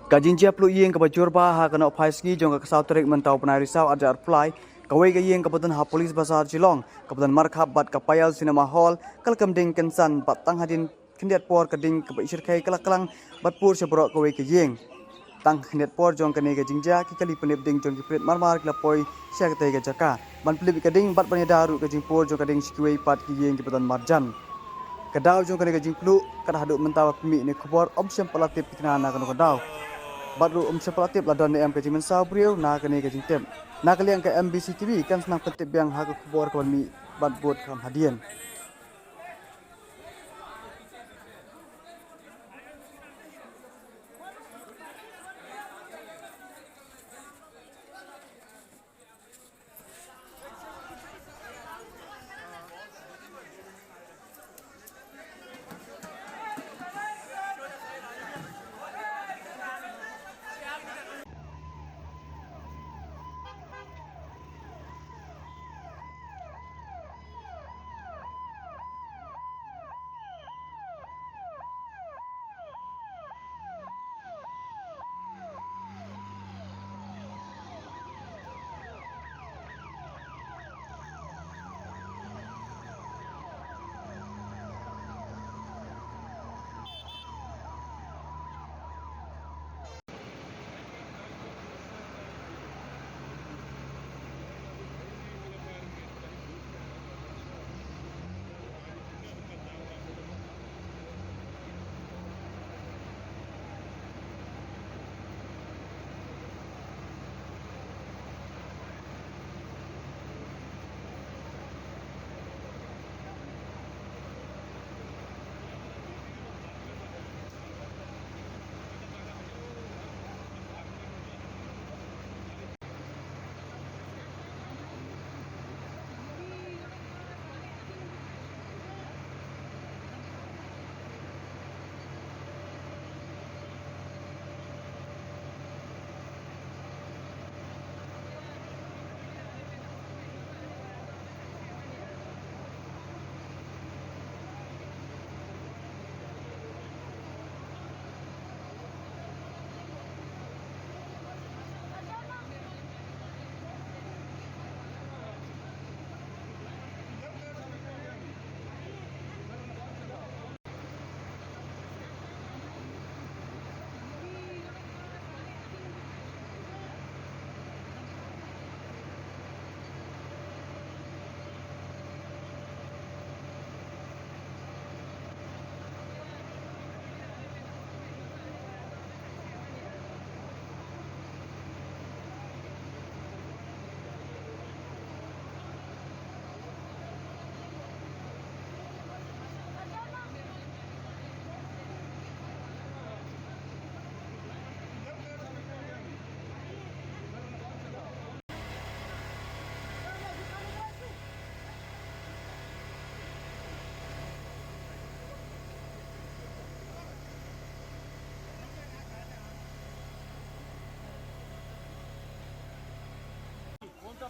Kajinja plu yeng ke bajur bah kena opaiski jong ke kesau terik mentau penai risau ajar fly kawai ke yeng kebetulan ha polis basar Geelong kebetulan markhab bat kapayal cinema hall kelkam ding kensan bat tang hadin kendiat por keding ke isir kai kelak-kelang bat pur sebrok kawai ke yeng tang kendiat por jong kene ke jinja ki kali penip ding jong ki prit marmar kelapoi sia ke ke jaka ban pelip keding bat banya daru ke jing por jong keding sikwei pat ki yeng kebetulan marjan kedau jong kene ke jing plu kada haduk mentau pemi ni kubor option pelatip kitana kanu kedau baru sepelatif ladon em ke jimen sabriu na kene ke jingtem na kaliang ke MBC TV kan senang petip yang ha kubor kawan mi bat bot kam hadian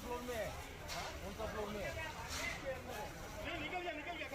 floor में है, कौन सा फ्लोर में है? निकल जा